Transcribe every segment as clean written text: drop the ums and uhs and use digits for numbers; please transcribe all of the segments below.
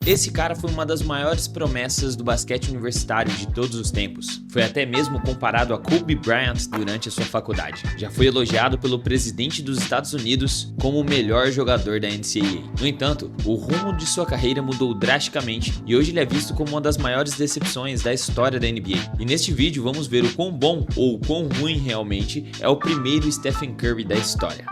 Esse cara foi uma das maiores promessas do basquete universitário de todos os tempos. Foi até mesmo comparado a Kobe Bryant durante a sua faculdade. Já foi elogiado pelo presidente dos Estados Unidos como o melhor jogador da NCAA. No entanto, o rumo de sua carreira mudou drasticamente e hoje ele é visto como uma das maiores decepções da história da NBA. E neste vídeo vamos ver o quão bom ou quão ruim realmente é o primeiro Stephen Curry da história.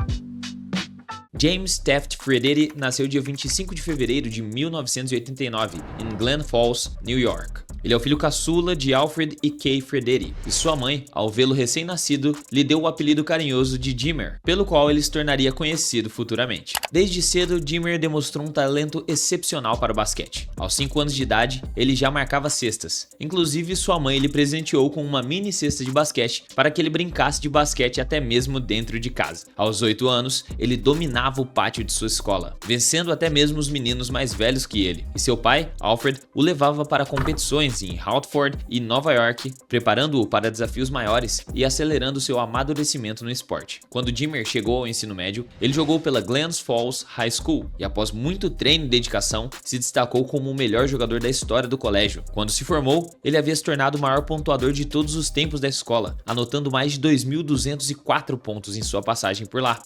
James Taft Fredette nasceu dia 25 de fevereiro de 1989 em Glens Falls, New York. Ele é o filho caçula de Alfred e Kay Fredette, e sua mãe, ao vê-lo recém-nascido, lhe deu o apelido carinhoso de Jimmer, pelo qual ele se tornaria conhecido futuramente. Desde cedo, Jimmer demonstrou um talento excepcional para o basquete. Aos 5 anos de idade, ele já marcava cestas. Inclusive, sua mãe lhe presenteou com uma mini cesta de basquete para que ele brincasse de basquete até mesmo dentro de casa. Aos 8 anos, ele dominava o pátio de sua escola, vencendo até mesmo os meninos mais velhos que ele. E seu pai, Alfred, o levava para competições em Hartford e Nova York, preparando-o para desafios maiores e acelerando seu amadurecimento no esporte. Quando Jimmer chegou ao ensino médio, ele jogou pela Glens Falls High School e, após muito treino e dedicação, se destacou como o melhor jogador da história do colégio. Quando se formou, ele havia se tornado o maior pontuador de todos os tempos da escola, anotando mais de 2.204 pontos em sua passagem por lá.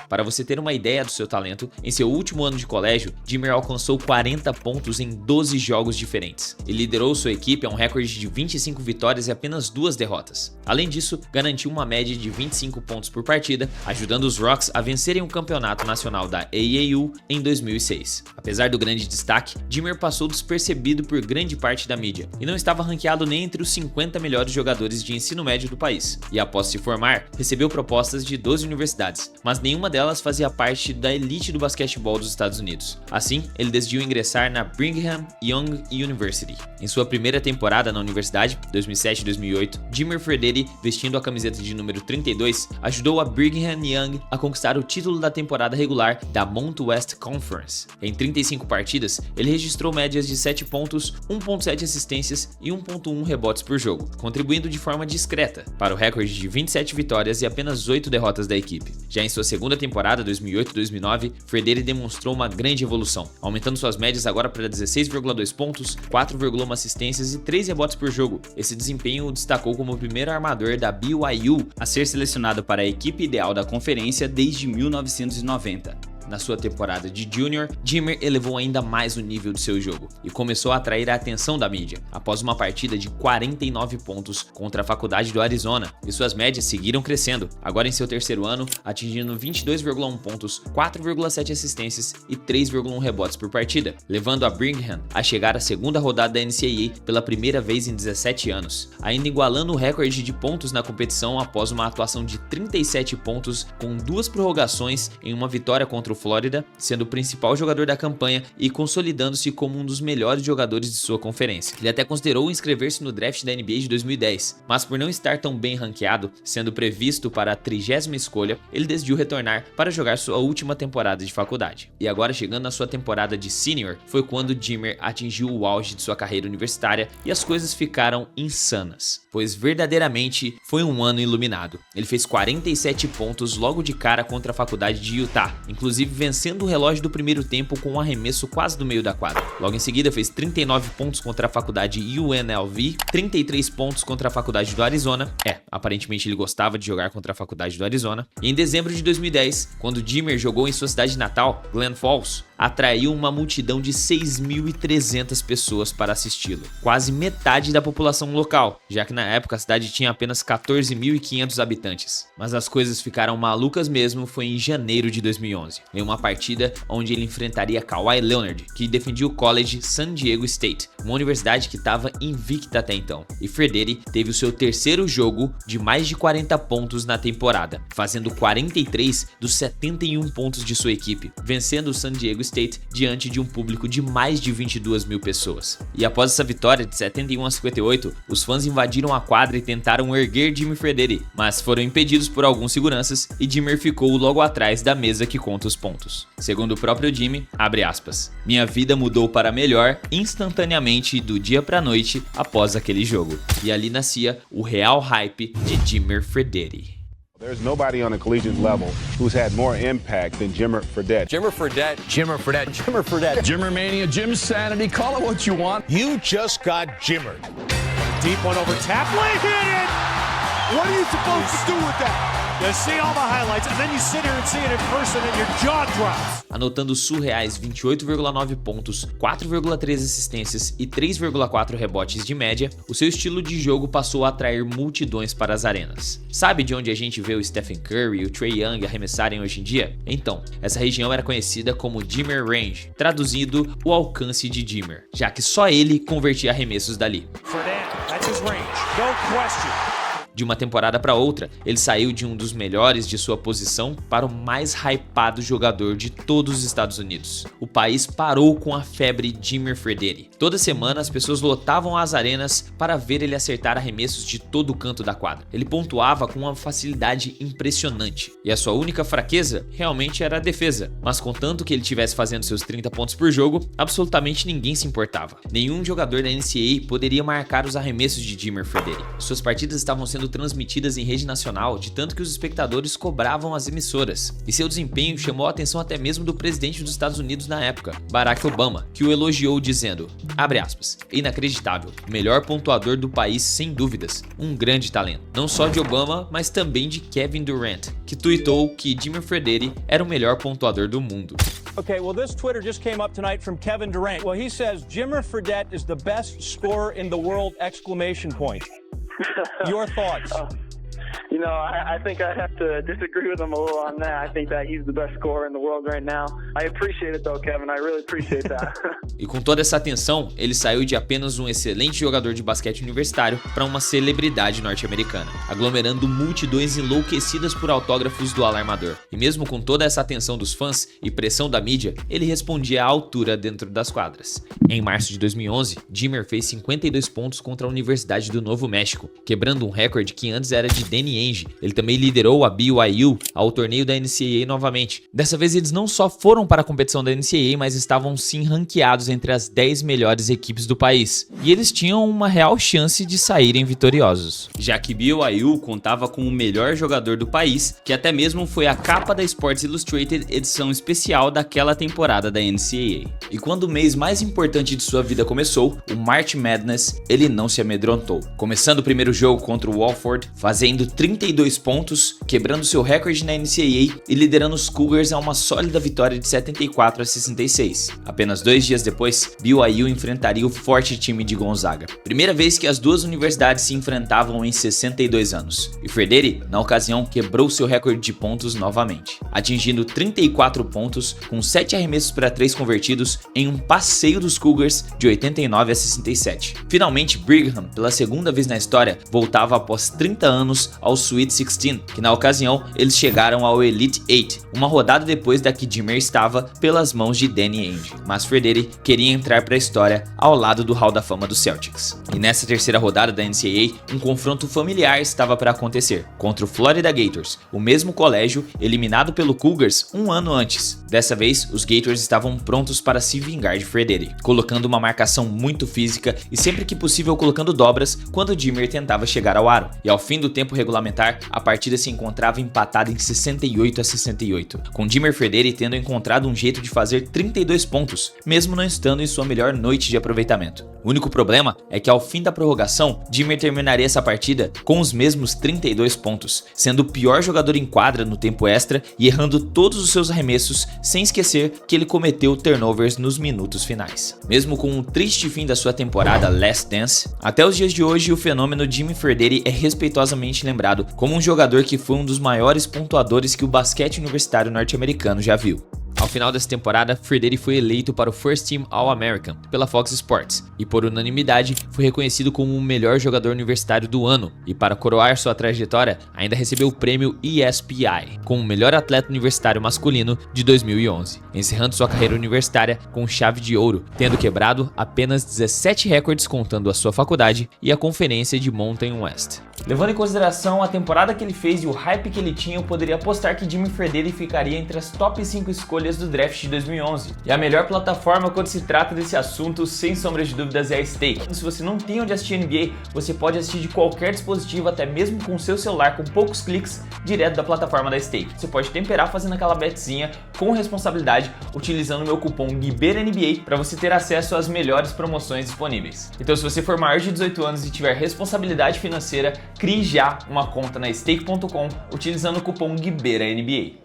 Para você ter uma ideia do seu talento, em seu último ano de colégio, Jimmer alcançou 40 pontos em 12 jogos diferentes. Ele liderou sua equipe a um recorde de 25 vitórias e apenas 2 derrotas. Além disso, garantiu uma média de 25 pontos por partida, ajudando os Rocks a vencerem o campeonato nacional da AAU em 2006. Apesar do grande destaque, Jimmer passou despercebido por grande parte da mídia e não estava ranqueado nem entre os 50 melhores jogadores de ensino médio do país. E após se formar, recebeu propostas de 12 universidades, mas nenhuma delas fazia parte da elite do basquetebol dos Estados Unidos. Assim, ele decidiu ingressar na Brigham Young University. Em sua primeira temporada na universidade, 2007-2008, Jimmer Fredette, vestindo a camiseta de número 32, ajudou a Brigham Young a conquistar o título da temporada regular da Mountain West Conference. Em 35 partidas, ele registrou médias de 7 pontos, 1.7 assistências e 1.1 rebotes por jogo, contribuindo de forma discreta para o recorde de 27 vitórias e apenas 8 derrotas da equipe. Já em sua segunda temporada 2008-2009, Fredette demonstrou uma grande evolução, aumentando suas médias agora para 16,2 pontos, 4,1 assistências e 3 rebotes por jogo. Esse desempenho o destacou como o primeiro armador da BYU a ser selecionado para a equipe ideal da conferência desde 1990. Na sua temporada de junior, Jimmer elevou ainda mais o nível de seu jogo e começou a atrair a atenção da mídia, após uma partida de 49 pontos contra a Faculdade do Arizona, e suas médias seguiram crescendo, agora em seu terceiro ano, atingindo 22,1 pontos, 4,7 assistências e 3,1 rebotes por partida, levando a Brigham a chegar à segunda rodada da NCAA pela primeira vez em 17 anos, ainda igualando o recorde de pontos na competição após uma atuação de 37 pontos com 2 prorrogações em uma vitória contra o Flórida, sendo o principal jogador da campanha e consolidando-se como um dos melhores jogadores de sua conferência. Ele até considerou inscrever-se no draft da NBA de 2010, mas por não estar tão bem ranqueado, sendo previsto para a 30ª escolha, ele decidiu retornar para jogar sua última temporada de faculdade. E agora, chegando na sua temporada de senior, foi quando Jimmer atingiu o auge de sua carreira universitária e as coisas ficaram insanas, pois verdadeiramente foi um ano iluminado. Ele fez 47 pontos logo de cara contra a Faculdade de Utah, inclusive vencendo o relógio do primeiro tempo com um arremesso quase do meio da quadra. Logo em seguida fez 39 pontos contra a Faculdade UNLV, 33 pontos contra a Faculdade do Arizona, aparentemente ele gostava de jogar contra a Faculdade do Arizona, e em dezembro de 2010, quando Jimmer jogou em sua cidade natal, Glens Falls, atraiu uma multidão de 6.300 pessoas para assisti-lo, quase metade da população local, já que na época a cidade tinha apenas 14.500 habitantes. Mas as coisas ficaram malucas mesmo foi em janeiro de 2011, em uma partida onde ele enfrentaria Kawhi Leonard, que defendia o college San Diego State, uma universidade que estava invicta até então. E Fredette teve o seu terceiro jogo de mais de 40 pontos na temporada, fazendo 43 dos 71 pontos de sua equipe, vencendo o San Diego State diante de um público de mais de 22 mil pessoas. E após essa vitória de 71-58, os fãs invadiram a quadra e tentaram erguer Jimmer Fredette, mas foram impedidos por alguns seguranças e Jimmer ficou logo atrás da mesa que conta os pontos. Segundo o próprio Jimmy, abre aspas, "Minha vida mudou para melhor instantaneamente do dia pra noite após aquele jogo." E ali nascia o real hype de Jimmer Fredette. There's nobody on a collegiate level who's had more impact than Jimmer Fredette. Jimmer Fredette. Jimmer Fredette. Jimmer Fredette. Jimmermania, Jim Sanity, call it what you want. You just got Jimmered. Deep one over Tapley, hit it! What are you supposed to do with that? You see all the highlights, and then you sit here and see it in person and your jaw drops. Anotando surreais 28,9 pontos, 4,3 assistências e 3,4 rebotes de média, o seu estilo de jogo passou a atrair multidões para as arenas. Sabe de onde a gente vê o Stephen Curry e o Trae Young arremessarem hoje em dia? Então, essa região era conhecida como Jimmer Range, traduzido o alcance de Jimmer, já que só ele convertia arremessos dali. That's his range, no question. De uma temporada para outra, ele saiu de um dos melhores de sua posição para o mais hypado jogador de todos os Estados Unidos. O país parou com a febre Jimmer Fredette. Toda semana as pessoas lotavam as arenas para ver ele acertar arremessos de todo o canto da quadra. Ele pontuava com uma facilidade impressionante. E a sua única fraqueza realmente era a defesa. Mas contanto que ele estivesse fazendo seus 30 pontos por jogo, absolutamente ninguém se importava. Nenhum jogador da NCAA poderia marcar os arremessos de Jimmer Fredette. Suas partidas estavam sendo transmitidas em rede nacional, de tanto que os espectadores cobravam as emissoras, e seu desempenho chamou a atenção até mesmo do presidente dos Estados Unidos na época, Barack Obama, que o elogiou dizendo, abre aspas, inacreditável, melhor pontuador do país sem dúvidas, um grande talento, não só de Obama, mas também de Kevin Durant, que tweetou que Jimmer Fredette era o melhor pontuador do mundo. Okay, well, this Twitter just came up tonight from Kevin Durant. Well, he says Jimmer Fredette is the best scorer in the world, exclamation point. Your thoughts? You know, I think I have to disagree with him a little on that. I think that he's the best scorer in the world right now. I appreciate it though, Kevin. I really appreciate that. E com toda essa atenção, ele saiu de apenas um excelente jogador de basquete universitário para uma celebridade norte-americana, aglomerando multidões enlouquecidas por autógrafos do alarmador. E mesmo com toda essa atenção dos fãs e pressão da mídia, ele respondia à altura dentro das quadras. Em março de 2011, Jimmer fez 52 pontos contra a Universidade do Novo México, quebrando um recorde que antes era de Danny Ainge. Ele também liderou a BYU ao torneio da NCAA novamente. Dessa vez eles não só foram para a competição da NCAA, mas estavam sim ranqueados entre as 10 melhores equipes do país. E eles tinham uma real chance de saírem vitoriosos. Já que BYU contava com o melhor jogador do país, que até mesmo foi a capa da Sports Illustrated edição especial daquela temporada da NCAA. E quando o mês mais importante de sua vida começou, o March Madness, ele não se amedrontou. Começando o primeiro jogo contra o Wofford, fazendo 32 pontos, quebrando seu recorde na NCAA e liderando os Cougars a uma sólida vitória de 74-66. Apenas 2 dias depois, BYU enfrentaria o forte time de Gonzaga. Primeira vez que as duas universidades se enfrentavam em 62 anos. E Fredette, na ocasião, quebrou seu recorde de pontos novamente, atingindo 34 pontos com 7 arremessos para 3 convertidos em um passeio dos Cougars de 89-67. Finalmente, Brigham, pela segunda vez na história, voltava após 30 anos ao Sweet 16, que na ocasião eles chegaram ao Elite 8, uma rodada depois da que Jimmer estava pelas mãos de Danny Ainge. Mas Fredette queria entrar para a história ao lado do Hall da Fama do Celtics. E nessa terceira rodada da NCAA, um confronto familiar estava para acontecer, contra o Florida Gators, o mesmo colégio eliminado pelo Cougars um ano antes. Dessa vez, os Gators estavam prontos para se vingar de Fredette, colocando uma marcação muito física e sempre que possível colocando dobras quando Jimmer tentava chegar ao aro. E ao fim do tempo regulamentar, a partida se encontrava empatada em 68-68, com Jimmer Fredette tendo encontrado um jeito de fazer 32 pontos, mesmo não estando em sua melhor noite de aproveitamento. O único problema é que ao fim da prorrogação, Jimmer terminaria essa partida com os mesmos 32 pontos, sendo o pior jogador em quadra no tempo extra e errando todos os seus arremessos, sem esquecer que ele cometeu turnovers nos minutos finais. Mesmo com um triste fim da sua temporada Last Dance, até os dias de hoje o fenômeno Jimmer Fredette é respeitosamente lembrado como um jogador que foi um dos maiores pontuadores que o basquete universitário norte-americano já viu. Ao final dessa temporada, Fredette foi eleito para o First Team All-American pela Fox Sports e por unanimidade foi reconhecido como o melhor jogador universitário do ano e para coroar sua trajetória ainda recebeu o prêmio ESPY como o melhor atleta universitário masculino de 2011, encerrando sua carreira universitária com chave de ouro, tendo quebrado apenas 17 recordes contando a sua faculdade e a conferência de Mountain West. Levando em consideração a temporada que ele fez e o hype que ele tinha, eu poderia apostar que Jimmer Fredette ficaria entre as top 5 escolhas escolhas do draft de 2011. E a melhor plataforma quando se trata desse assunto, sem sombra de dúvidas, é a Stake. Se você não tem onde assistir NBA, você pode assistir de qualquer dispositivo, até mesmo com seu celular, com poucos cliques, direto da plataforma da Stake. Você pode temperar fazendo aquela betzinha com responsabilidade, utilizando o meu cupom GUIBEIRANBA para você ter acesso às melhores promoções disponíveis. Então, se você for maior de 18 anos e tiver responsabilidade financeira, crie já uma conta na Stake.com utilizando o cupom GUIBEIRANBA.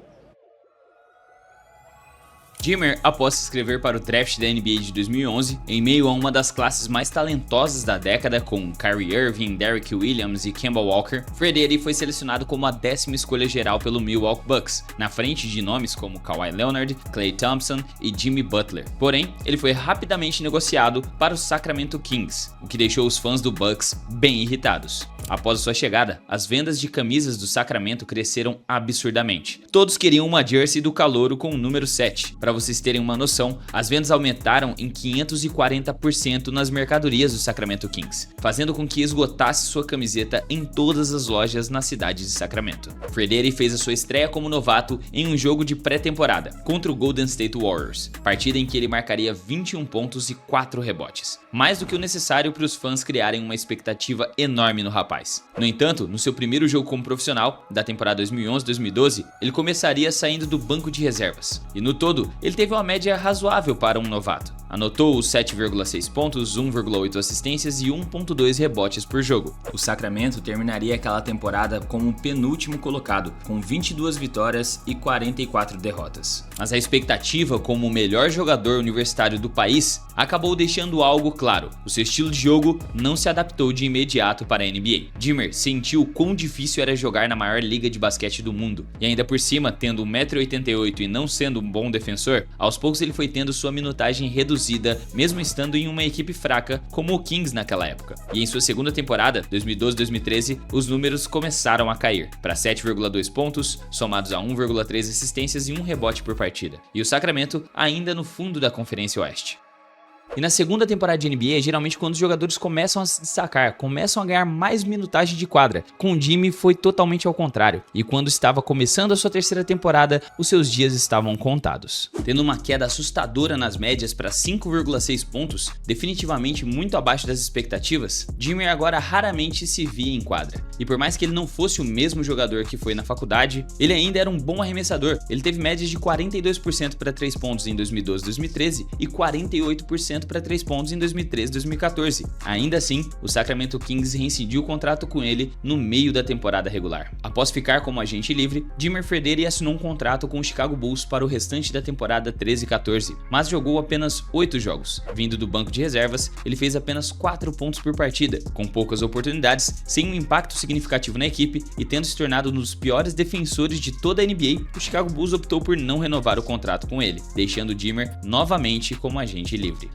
Jimmer, após se inscrever para o draft da NBA de 2011, em meio a uma das classes mais talentosas da década, com Kyrie Irving, Derrick Williams e Kemba Walker, Frederick foi selecionado como a 10ª escolha geral pelo Milwaukee Bucks, na frente de nomes como Kawhi Leonard, Klay Thompson e Jimmy Butler. Porém, ele foi rapidamente negociado para o Sacramento Kings, o que deixou os fãs do Bucks bem irritados. Após sua chegada, as vendas de camisas do Sacramento cresceram absurdamente. Todos queriam uma jersey do calouro com o número 7. Para vocês terem uma noção, as vendas aumentaram em 540% nas mercadorias do Sacramento Kings, fazendo com que esgotasse sua camiseta em todas as lojas na cidade de Sacramento. Frederick fez a sua estreia como novato em um jogo de pré-temporada contra o Golden State Warriors, partida em que ele marcaria 21 pontos e 4 rebotes, mais do que o necessário para os fãs criarem uma expectativa enorme no rapaz. No entanto, no seu primeiro jogo como profissional, da temporada 2011-2012, ele começaria saindo do banco de reservas, e no todo, ele teve uma média razoável para um novato. Anotou 7,6 pontos, 1,8 assistências e 1,2 rebotes por jogo. O Sacramento terminaria aquela temporada como o penúltimo colocado, com 22 vitórias e 44 derrotas. Mas a expectativa como o melhor jogador universitário do país acabou deixando algo claro: o seu estilo de jogo não se adaptou de imediato para a NBA. Jimmer sentiu o quão difícil era jogar na maior liga de basquete do mundo, e ainda por cima, tendo 1,88 m e não sendo um bom defensor, aos poucos ele foi tendo sua minutagem reduzida, mesmo estando em uma equipe fraca como o Kings naquela época. E em sua segunda temporada, 2012-2013, os números começaram a cair, para 7,2 pontos, somados a 1,3 assistências e 1 rebote por partida. E o Sacramento ainda no fundo da Conferência Oeste. E na segunda temporada de NBA é geralmente quando os jogadores começam a se destacar, começam a ganhar mais minutagem de quadra. Com o Jimmy foi totalmente ao contrário, e quando estava começando a sua terceira temporada, os seus dias estavam contados. Tendo uma queda assustadora nas médias para 5,6 pontos, definitivamente muito abaixo das expectativas, Jimmy agora raramente se via em quadra. E por mais que ele não fosse o mesmo jogador que foi na faculdade, ele ainda era um bom arremessador. Ele teve médias de 42% para 3 pontos em 2012-2013 e 48% para 3 pontos em 2013-2014. Ainda assim, o Sacramento Kings rescindiu o contrato com ele no meio da temporada regular. Após ficar como agente livre, Jimmer Frederick assinou um contrato com o Chicago Bulls para o restante da temporada 13-14, mas jogou apenas 8 jogos. Vindo do banco de reservas, ele fez apenas 4 pontos por partida, com poucas oportunidades, sem um impacto significativo na equipe e tendo se tornado um dos piores defensores de toda a NBA, o Chicago Bulls optou por não renovar o contrato com ele, deixando Jimmer novamente como agente livre.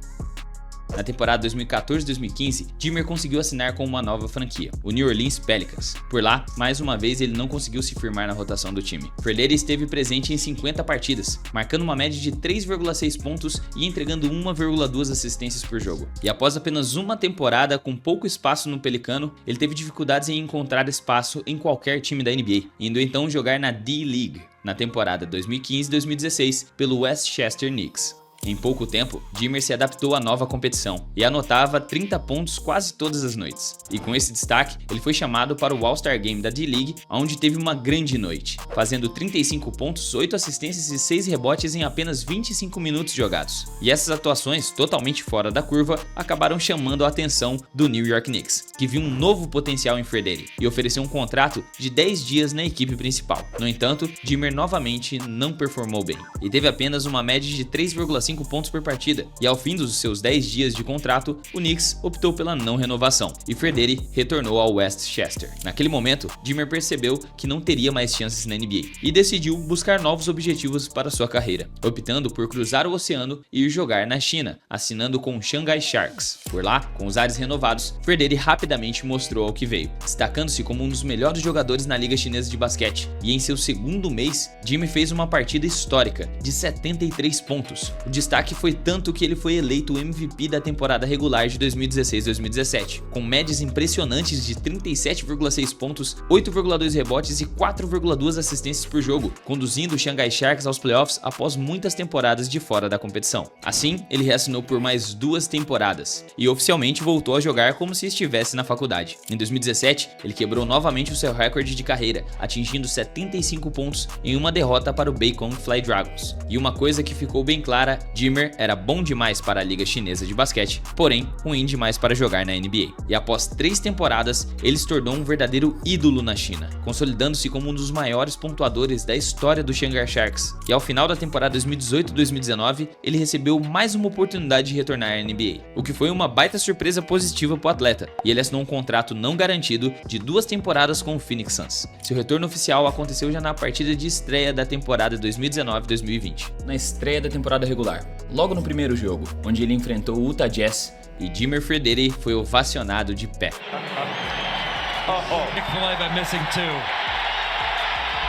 Na temporada 2014-2015, Jimmer conseguiu assinar com uma nova franquia, o New Orleans Pelicans. Por lá, mais uma vez ele não conseguiu se firmar na rotação do time. Frederick esteve presente em 50 partidas, marcando uma média de 3,6 pontos e entregando 1,2 assistências por jogo. E após apenas uma temporada com pouco espaço no Pelicano, ele teve dificuldades em encontrar espaço em qualquer time da NBA, indo então jogar na D-League, na temporada 2015-2016, pelo Westchester Knicks. Em pouco tempo, Jimmer se adaptou à nova competição e anotava 30 pontos quase todas as noites. E com esse destaque, ele foi chamado para o All-Star Game da D-League, onde teve uma grande noite, fazendo 35 pontos, 8 assistências e 6 rebotes em apenas 25 minutos jogados. E essas atuações, totalmente fora da curva, acabaram chamando a atenção do New York Knicks, que viu um novo potencial em Frederick e ofereceu um contrato de 10 dias na equipe principal. No entanto, Jimmer novamente não performou bem e teve apenas uma média de 3,5 pontos por partida, e ao fim dos seus 10 dias de contrato, o Knicks optou pela não renovação, e Frederick retornou ao Westchester. Naquele momento, Jimmer percebeu que não teria mais chances na NBA, e decidiu buscar novos objetivos para sua carreira, optando por cruzar o oceano e ir jogar na China, assinando com o Shanghai Sharks. Por lá, com os ares renovados, Frederick rapidamente mostrou ao que veio, destacando-se como um dos melhores jogadores na liga chinesa de basquete, e em seu segundo mês, Jimmy fez uma partida histórica, de 73 pontos, o destaque foi tanto que ele foi eleito o MVP da temporada regular de 2016-2017, com médias impressionantes de 37,6 pontos, 8,2 rebotes e 4,2 assistências por jogo, conduzindo o Shanghai Sharks aos playoffs após muitas temporadas de fora da competição. Assim, ele reassinou por mais 2 temporadas e oficialmente voltou a jogar como se estivesse na faculdade. Em 2017, ele quebrou novamente o seu recorde de carreira, atingindo 75 pontos em uma derrota para o Beicong Fly Dragons. E uma coisa que ficou bem clara, Jimmer era bom demais para a liga chinesa de basquete, porém ruim demais para jogar na NBA. E após 3 temporadas, ele se tornou um verdadeiro ídolo na China, consolidando-se como um dos maiores pontuadores da história do Shanghai Sharks. E ao final da temporada 2018-2019, ele recebeu mais uma oportunidade de retornar à NBA, o que foi uma baita surpresa positiva para o atleta, e ele assinou um contrato não garantido de 2 temporadas com o Phoenix Suns. Seu retorno oficial aconteceu já na partida de estreia da temporada 2019-2020. Na estreia da temporada regular, logo no primeiro jogo, onde ele enfrentou o Utah Jazz, e Jimmer Fredette foi ovacionado de pé.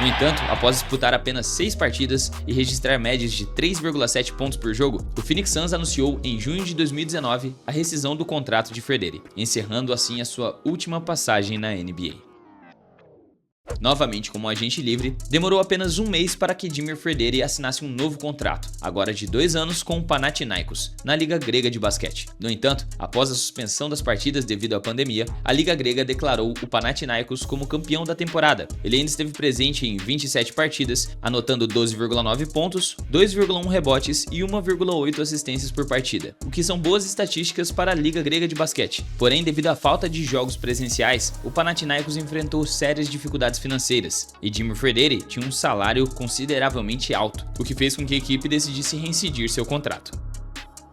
No entanto, após disputar apenas 6 partidas e registrar médias de 3,7 pontos por jogo, o Phoenix Suns anunciou em junho de 2019 a rescisão do contrato de Fredette, encerrando assim a sua última passagem na NBA. Novamente como agente livre, demorou apenas 1 mês para que Jimmer Fredette assinasse um novo contrato, agora de 2 anos com o Panathinaikos, na Liga Grega de Basquete. No entanto, após a suspensão das partidas devido à pandemia, a Liga Grega declarou o Panathinaikos como campeão da temporada. Ele ainda esteve presente em 27 partidas, anotando 12,9 pontos, 2,1 rebotes e 1,8 assistências por partida, o que são boas estatísticas para a Liga Grega de Basquete. Porém, devido à falta de jogos presenciais, o Panathinaikos enfrentou sérias dificuldades financeiras, e Jimmer Fredette tinha um salário consideravelmente alto, o que fez com que a equipe decidisse reincidir seu contrato.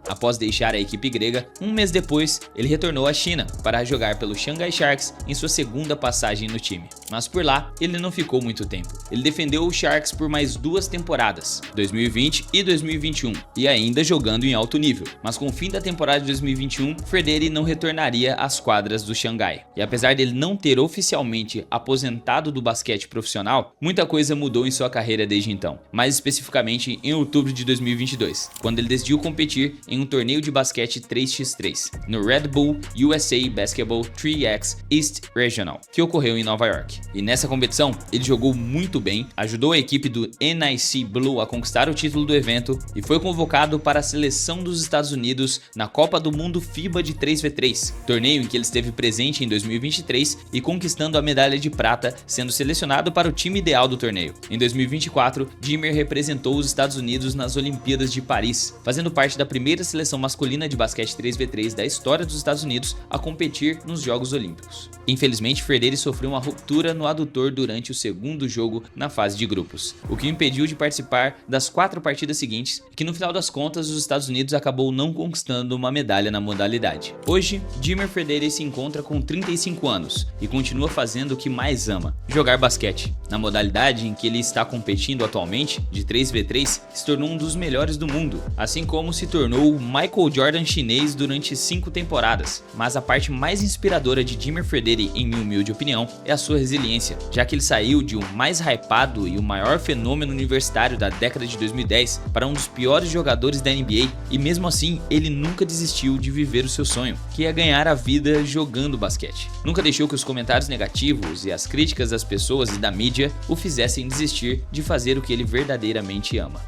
Após deixar a equipe grega, 1 mês depois, ele retornou à China para jogar pelo Shanghai Sharks em sua segunda passagem no time. Mas por lá, ele não ficou muito tempo. Ele defendeu o Sharks por mais 2 temporadas, 2020 e 2021, e ainda jogando em alto nível. Mas com o fim da temporada de 2021, Fredette não retornaria às quadras do Shanghai. E apesar dele não ter oficialmente aposentado do basquete profissional, muita coisa mudou em sua carreira desde então. Mais especificamente em outubro de 2022, quando ele decidiu competir em um torneio de basquete 3x3 no Red Bull USA Basketball 3x East Regional, que ocorreu em Nova York. E nessa competição, ele jogou muito bem, ajudou a equipe do NIC Blue a conquistar o título do evento e foi convocado para a seleção dos Estados Unidos na Copa do Mundo FIBA de 3x3, torneio em que ele esteve presente em 2023 e conquistando a medalha de prata, sendo selecionado para o time ideal do torneio. Em 2024, Jimmer representou os Estados Unidos nas Olimpíadas de Paris, fazendo parte da primeira seleção masculina de basquete 3x3 da história dos Estados Unidos a competir nos Jogos Olímpicos. Infelizmente, Fredette sofreu uma ruptura no adutor durante o segundo jogo na fase de grupos, o que o impediu de participar das 4 partidas seguintes, que no final das contas os Estados Unidos acabou não conquistando uma medalha na modalidade. Hoje, Jimmer Fredette se encontra com 35 anos e continua fazendo o que mais ama, jogar basquete. Na modalidade em que ele está competindo atualmente, de 3x3, se tornou um dos melhores do mundo, assim como se tornou o Michael Jordan chinês durante 5 temporadas. Mas a parte mais inspiradora de Jimmer Fredette, em minha humilde opinião, é a sua resiliência, já que ele saiu de o mais hypado e o maior fenômeno universitário da década de 2010 para um dos piores jogadores da NBA, e mesmo assim ele nunca desistiu de viver o seu sonho, que é ganhar a vida jogando basquete. Nunca deixou que os comentários negativos e as críticas das pessoas e da mídia o fizessem desistir de fazer o que ele verdadeiramente ama.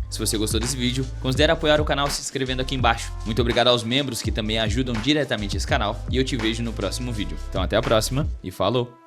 Se você gostou desse vídeo, considere apoiar o canal se inscrevendo aqui embaixo. Muito obrigado aos membros que também ajudam diretamente esse canal, e eu te vejo no próximo vídeo. Então até a próxima e falou!